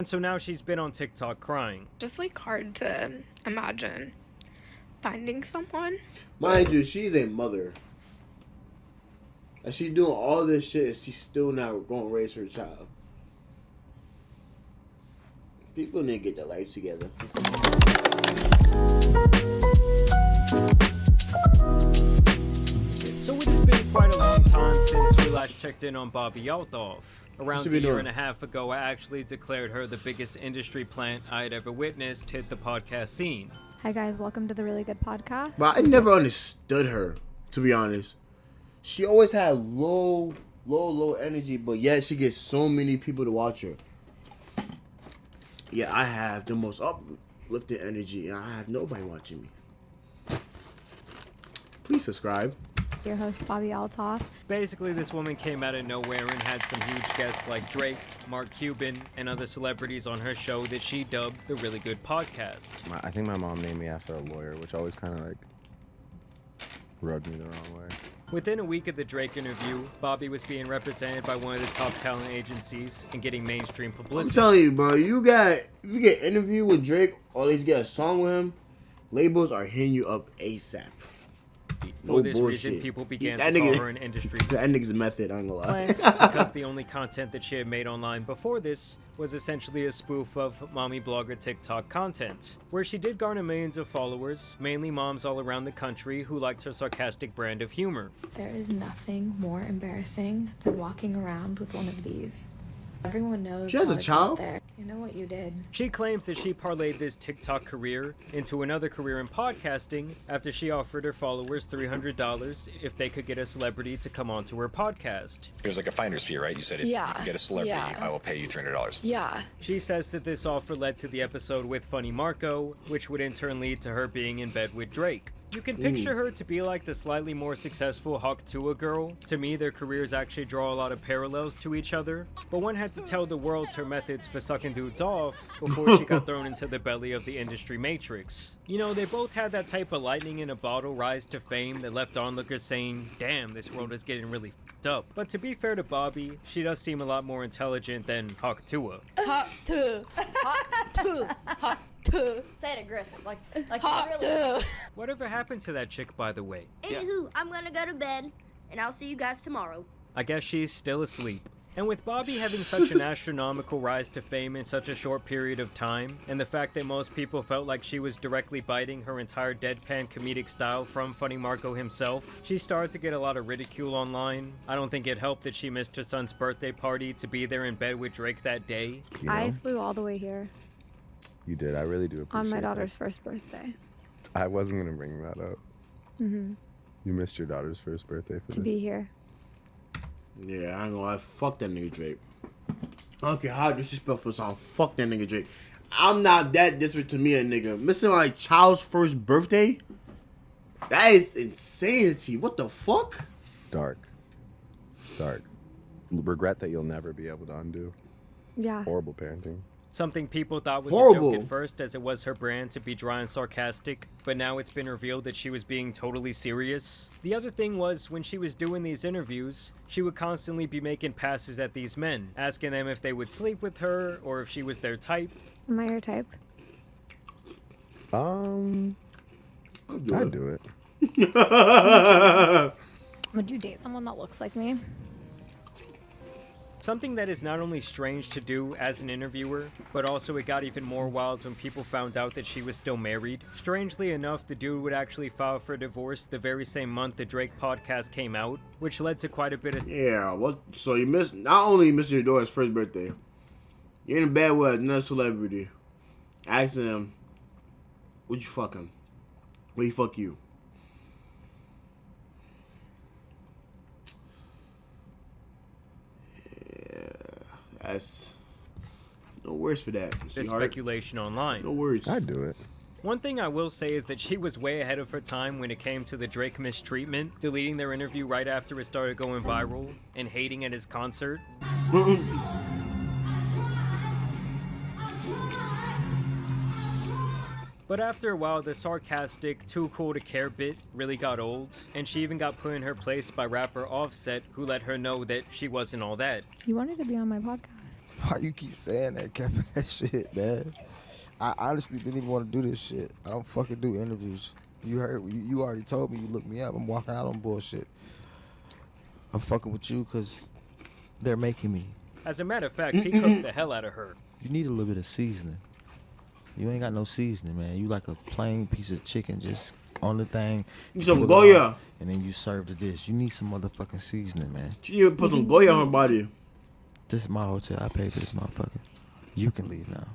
And so now she's been on TikTok crying. Just like hard to imagine finding someone. Mind you, she's a mother. And she's doing all this shit and she's still not going to raise her child. People need to get their life together. So it has been quite a long time since we last checked in on Bobbi Althoff. Around a year and a half ago, I actually declared her the biggest industry plant I had ever witnessed hit the podcast scene. Hi guys, welcome to the Really Good Podcast. But I never understood her, to be honest. She always had low energy, but yet she gets so many people to watch her. Yeah, I have the most uplifting energy, and I have nobody watching me. Please subscribe. Your host, Bobbi Althoff. Basically, this woman came out of nowhere and had some huge guests like Drake, Mark Cuban, and other celebrities on her show that she dubbed the Really Good Podcast. I think my mom named me after a lawyer, which always kind of like rubbed me the wrong way. Within a week of the Drake interview, Bobbi was being represented by one of the top talent agencies and getting mainstream publicity. I'm telling you, bro, you get interview with Drake, or at least get a song with him, labels are hitting you up ASAP. For this reason, people began to call her an industry that nigga's a method, I ain't gonna lie. because the only content that she had made online before this was essentially a spoof of mommy blogger TikTok content, where she did garner millions of followers, mainly moms all around the country who liked her sarcastic brand of humor. There is nothing more embarrassing than walking around with one of these. Everyone knows. She has a child? There. You know what you did. She claims that she parlayed this TikTok career into another career in podcasting after she offered her followers $300 if they could get a celebrity to come onto her podcast. It was like a finder's fee, right? You said if you can get a celebrity, I will pay you $300. Yeah. She says that this offer led to the episode with Funny Marco, which would in turn lead to her being in bed with Drake. You can picture her to be like the slightly more successful Hawk Tuah girl. To me, their careers actually draw a lot of parallels to each other, but one had to tell the world her methods for sucking dudes off before she got thrown into the belly of the industry matrix. You know, they both had that type of lightning in a bottle rise to fame that left onlookers saying, damn, this world is getting really f***ed up. But to be fair to Bobbi, she does seem a lot more intelligent than Hawk Tuah. Hawk Tuah. Hawk Tuah. Hawk Tuah. Say it aggressive, like Hawk really. Tuah. Whatever happened to that chick, by the way? Anywho, I'm gonna go to bed, and I'll see you guys tomorrow. I guess she's still asleep. And with Bobbi having such an astronomical rise to fame in such a short period of time, and the fact that most people felt like she was directly biting her entire deadpan comedic style from Funny Marco himself, she started to get a lot of ridicule online. I don't think it helped that she missed her son's birthday party to be there in bed with Drake that day. You know? I flew all the way here You did. I really do appreciate on my that. daughter's first birthday. I wasn't gonna bring that up. Mm-hmm. You missed your daughter's first birthday for To this. be here. Yeah, I ain't gonna lie. Fuck that nigga Drake. I don't care how disrespectful it sound. Fuck that nigga Drake. I'm not that disrespectful to me, a nigga. Missing my child's first birthday? That is insanity. What the fuck? Dark. Regret that you'll never be able to undo. Yeah. Horrible parenting. Something people thought was a Horrible. joke at first, as it was her brand to be dry and sarcastic, but now it's been revealed that she was being totally serious. The other thing was, when she was doing these interviews, she would constantly be making passes at these men, asking them if they would sleep with her, or if she was their type. Am I your type? I'd do it. Would you date someone that looks like me? Something that is not only strange to do as an interviewer, but also it got even more wild when people found out that she was still married. Strangely enough, the dude would actually file for divorce the very same month the Drake podcast came out, which led to quite a bit of... Yeah, what? So you missed, not only you missed your daughter's first birthday, you're in bed with another celebrity, asking them, would you fuck him? Would he fuck you? That's no words for that. the sweetheart. speculation online. No words. I'd do it. One thing I will say is that she was way ahead of her time when it came to the Drake mistreatment, deleting their interview right after it started going viral, and hating at his concert. But after a while, the sarcastic, too cool to care bit really got old, and she even got put in her place by rapper Offset, who let her know that she wasn't all that. You wanted to be on my podcast. Why you keep saying that cap ass shit, man? I honestly didn't even want to do this shit. I don't fucking do interviews. You heard, you already told me you looked me up. I'm walking out on bullshit. I'm fucking with you because they're making me. As a matter of fact, he cooked the hell out of her. You need a little bit of seasoning. You ain't got no seasoning, man. You like a plain piece of chicken just on the thing. You some pull it Goya. out, and then you serve the dish. You need some motherfucking seasoning, man. She even put some Goya on her body. This is my hotel. I paid for this motherfucker. You can leave now.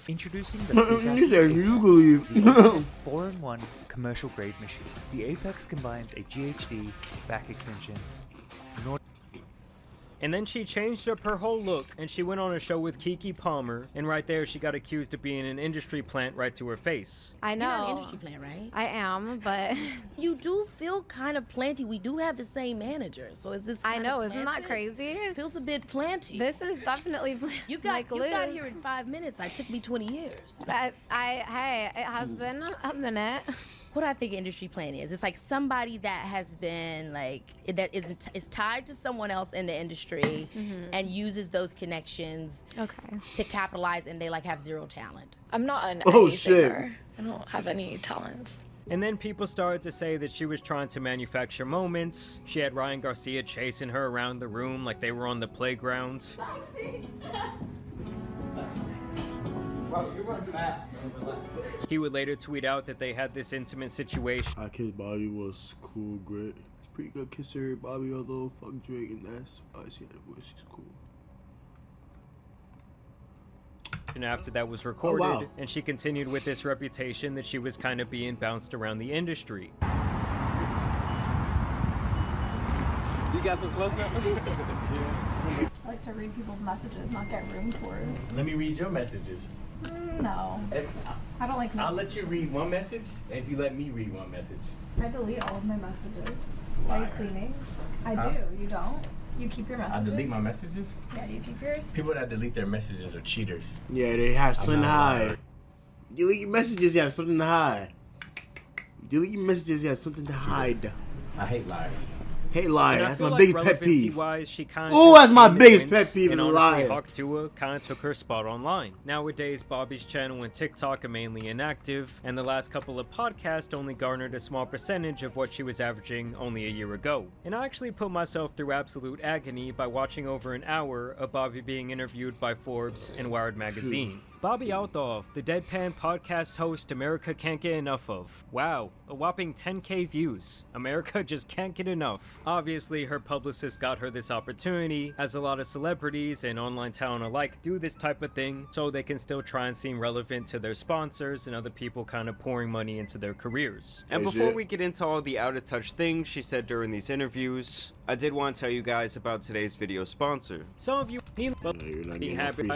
Introducing the You said you can leave. 4-in-1 commercial grade machine. The Apex combines a GHD back extension. And then she changed up her whole look, and she went on a show with Keke Palmer, and right there she got accused of being an industry plant right to her face. I know. You're not an industry plant, right? I am, but... You do feel kind of planty. We do have the same manager, so is this I know, isn't that planted? crazy? It feels a bit planty. This is definitely You got like you got Liz. here in 5 minutes. It took me 20 years. Hey, it has been a minute. What I think industry plant is, it's like somebody that has been like that is tied to someone else in the industry and uses those connections to capitalize, and they like have zero talent. I'm not an Oh, shit. singer. I don't have any talents. And then people started to say that she was trying to manufacture moments. She had Ryan Garcia chasing her around the room like they were on the playground. Bro, you run fast, man. Relax. He would later tweet out that they had this intimate situation. I kissed Bobby was cool, great. Pretty good kisser, Bobby, although fuck Drake, and that's why she had a voice, she's cool. And after that was recorded, wow. and she continued with this reputation that she was kind of being bounced around the industry. You got some close up? I like to read people's messages, not get room tours. Let me read your messages. No. I don't like I'll let you read one message if you let me read one message. I delete all of my messages. Liar. Are you cleaning? I do. You don't? You keep your I messages? delete my messages? Yeah, you keep yours? People that delete their messages are cheaters. Yeah, they have something to not a liar. hide. Delete your messages, you have something to hide. Delete your messages, you have something to hide. I hate liars. Hate And liar. I That's feel my like biggest pet peeve. relevancy-wise, she kinda Oh, just that's my came and biggest went, pet peeve is and a honestly, liar. Hawk Tuah kind of took her spot online. Nowadays, Bobby's channel and TikTok are mainly inactive, and the last couple of podcasts only garnered a small percentage of what she was averaging only a year ago. And I actually put myself through absolute agony by watching over an hour of Bobby being interviewed by Forbes and Wired magazine. Bobby Althoff, the deadpan podcast host America can't get enough of. Wow, a whopping 10K views. America just can't get enough. Obviously, her publicist got her this opportunity, as a lot of celebrities and online talent alike do this type of thing, so they can still try and seem relevant to their sponsors and other people kind of pouring money into their careers. And before we get into all the out-of-touch things she said during these interviews, I did want to tell you guys about today's video sponsor. Some of you need be happy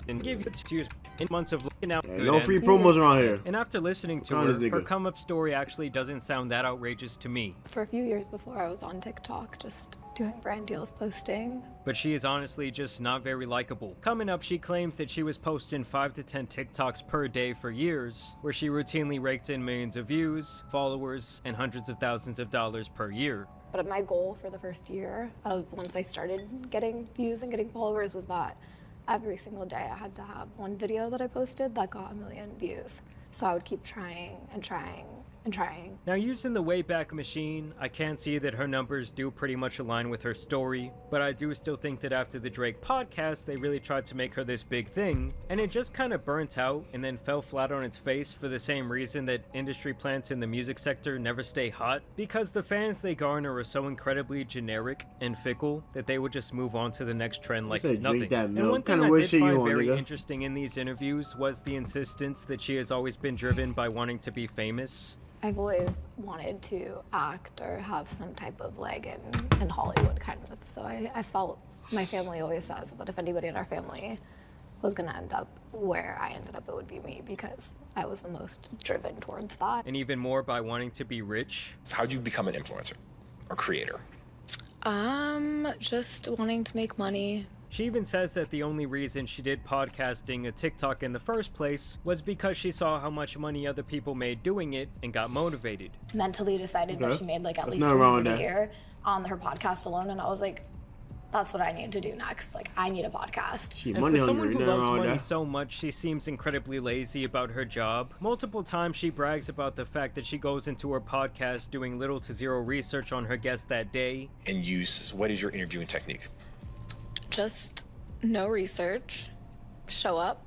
and give you 2 months of looking out. Yeah, no free promos around here. And after listening to Honest her, her nigga. come-up story actually doesn't sound that outrageous to me. For a few years before, I was on TikTok, just doing brand deals, posting. But she is honestly just not very likable. Coming up, she claims that she was posting 5 to 10 TikToks per day for years, where she routinely raked in millions of views, followers, and hundreds of thousands of dollars per year. But my goal for the first year of once I started getting views and getting followers was that every single day I had to have one video that I posted that got 1 million views. So I would keep trying and trying and trying. Now, using the Wayback Machine, I can see that her numbers do pretty much align with her story, but I do still think that after the Drake podcast, they really tried to make her this big thing, and it just kind of burnt out and then fell flat on its face for the same reason that industry plants in the music sector never stay hot, because the fans they garner are so incredibly generic and fickle that they would just move on to the next trend like said nothing. drink that And milk. one thing Kinda I weird did shit you find on, very nigga. interesting in these interviews was the insistence that she has always been driven by wanting to be famous. I've always wanted to act or have some type of leg in Hollywood, kind of. So I felt, my family always says that if anybody in our family was going to end up where I ended up, it would be me, because I was the most driven towards that. And even more by wanting to be rich. How'd you become an influencer or creator? Just wanting to make money. She even says that the only reason she did podcasting and TikTok in the first place was because she saw how much money other people made doing it and got motivated. Mentally decided that Okay. she made like at There's least nothing wrong with $100 a that. year. on her podcast alone, and I was like, that's what I need to do next. Like, I need a podcast. She And money for someone hungry who loves now. money so much, she seems incredibly lazy about her job. Multiple times she brags about the fact that she goes into her podcast doing little to zero research on her guest that day. And what is your interviewing technique? Just no research, show up,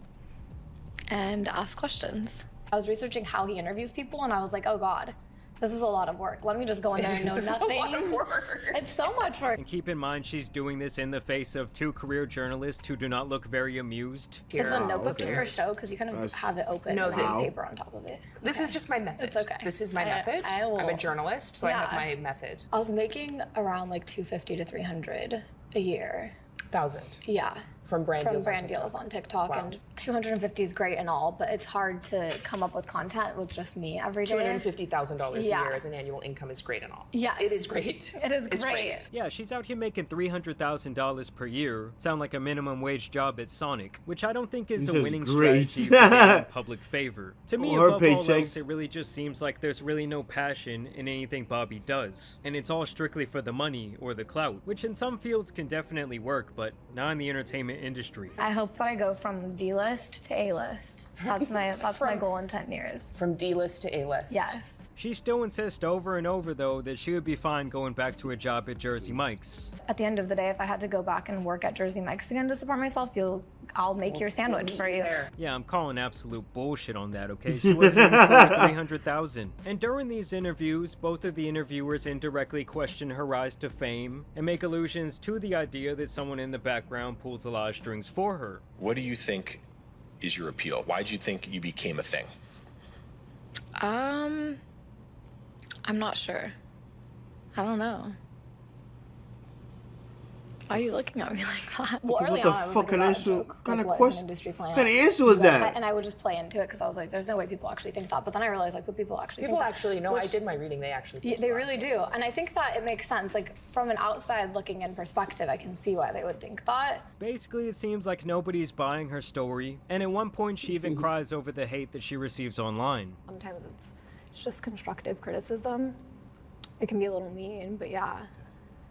and ask questions. I was researching how he interviews people, and I was like, oh God, this is a lot of work. Let me just go in there and know nothing. It's a lot of work. It's so much work. And keep in mind, she's doing this in the face of 2 career journalists who do not look very amused. Is the notebook just for show? Because you kind of have it open No, and have paper on top of it. This is just my method. It's okay. This is my method. I'm a journalist, so I have my method. I was making around like 250 to 300 a year. 1,000. Yeah. From brand deals on TikTok. Wow. And 250 is great and all, but it's hard to come up with content with just me every day. $250,000 a year as an annual income is great and all. Yes. It is great. It is It's great. Yeah, she's out here making $300,000 per year. Sound like a minimum wage job at Sonic, which I don't think is This a is winning great. strategy for gaining public favor. To me, Well, her above all else, paychecks. it really just seems like there's really no passion in anything Bobby does. And it's all strictly for the money or the clout, which in some fields can definitely work, but not in the entertainment industry. I hope that I go from D-list to A-list. That's my goal in 10 years. From D-list to A-list. Yes. She still insists over and over, though, that she would be fine going back to a job at Jersey Mike's. At the end of the day, if I had to go back and work at Jersey Mike's again to support myself, I'll make your sandwich for you. Yeah, I'm calling absolute bullshit on that, okay? She wasn't even for $300,000. And during these interviews, both of the interviewers indirectly question her rise to fame and make allusions to the idea that someone in the background pulls a lot of strings for her. What do you think is your appeal? Why do you think you became a thing? I'm not sure. I don't know. Why are you looking at me like that? Well, Because early what the on, I was fuck like, kind of "Is that a answer? joke? Kind Like, of what is question? an industry plan?" Kind of answer was that? And I would just play into it because I was like, there's no way people actually think that. But then I realized, like, what people actually People think that. actually, no, I Which- did my reading. They actually think They that. really do. And I think that it makes sense. Like, from an outside looking in perspective, I can see why they would think that. Basically, it seems like nobody's buying her story, and at one point she even cries over the hate that she receives online. Sometimes it's just constructive criticism. It can be a little mean, but yeah, it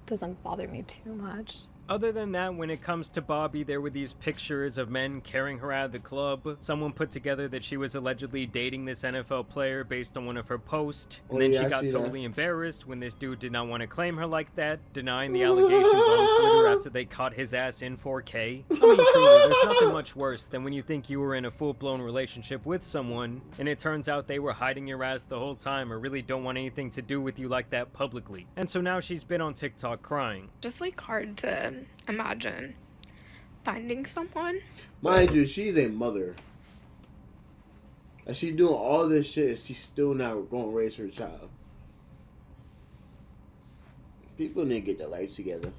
doesn't bother me too much. Other than that, when it comes to Bobby, there were these pictures of men carrying her out of the club. Someone put together that she was allegedly dating this NFL player based on one of her posts. And then she got totally embarrassed when this dude did not want to claim her like that, denying the allegations on Twitter after they caught his ass in 4K. I mean, truly, there's nothing much worse than when you think you were in a full-blown relationship with someone, and it turns out they were hiding your ass the whole time or really don't want anything to do with you like that publicly. And so now she's been on TikTok crying. Just like hard to imagine finding someone. Mind you, she's a mother. And she's doing all this shit and she's still not going to raise her child. People need to get their life together.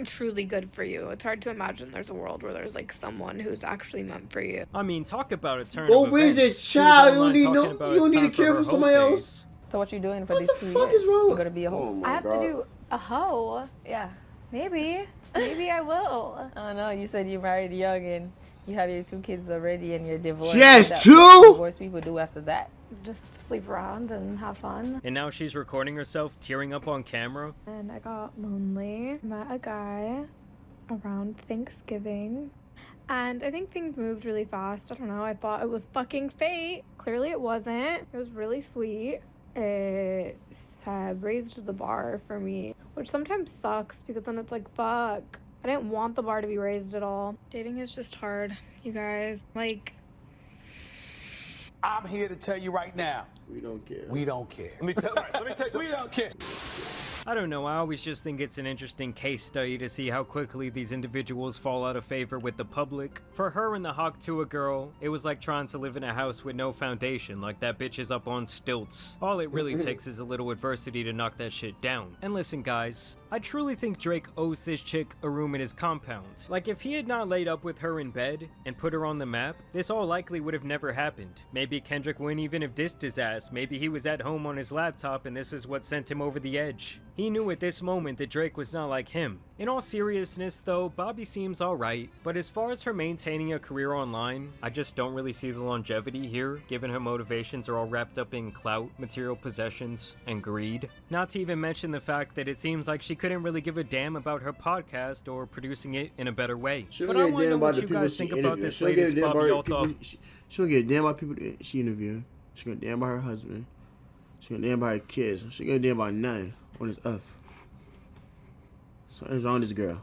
Truly good for you. It's hard to imagine there's a world where there's like someone who's actually meant for you. I mean, talk about a turn Go of raise events. a She was child. You online don't need talking no. about You don't it's need to time for care her for somebody whole else. So what you doing for What these the 2 fuck years? is wrong? You gonna be a hoe? Oh my I have God. to do a hoe. Yeah, maybe. Maybe I will. I don't know. You said you married young and you have your 2 kids already and you're divorced. She has That's 2? what divorced people do after that. Just sleep around and have fun. And now she's recording herself tearing up on camera. And I got lonely. Met a guy around Thanksgiving. And I think things moved really fast. I don't know. I thought it was fucking fate. Clearly it wasn't. It was really sweet. It raised the bar for me, which sometimes sucks because then it's like, fuck. I didn't want the bar to be raised at all. Dating is just hard, you guys. Like, I'm here to tell you right now. We don't care. We don't care. Let me tell you. We don't care. I don't know, I always just think it's an interesting case study to see how quickly these individuals fall out of favor with the public. For her and the Hawk Tuah girl, it was like trying to live in a house with no foundation, like that bitch is up on stilts. All it really takes is a little adversity to knock that shit down. And listen guys, I truly think Drake owes this chick a room in his compound. Like, if he had not laid up with her in bed and put her on the map, this all likely would have never happened. Maybe Kendrick wouldn't even have dissed his ass. Maybe he was at home on his laptop and this is what sent him over the edge. He knew at this moment that Drake was not like him. In all seriousness though, Bobby seems alright, but as far as her maintaining a career online, I just don't really see the longevity here, given her motivations are all wrapped up in clout, material possessions, and greed. Not to even mention the fact that it seems like she couldn't really give a damn about her podcast or producing it in a better way. But I want to know what you guys think about this latest Bobby Althoff. She don't give a damn about people that she interviewing. She gonna damn about her husband. She gonna damn about her kids. She gonna damn about nothing. What is F? Something's wrong with this girl.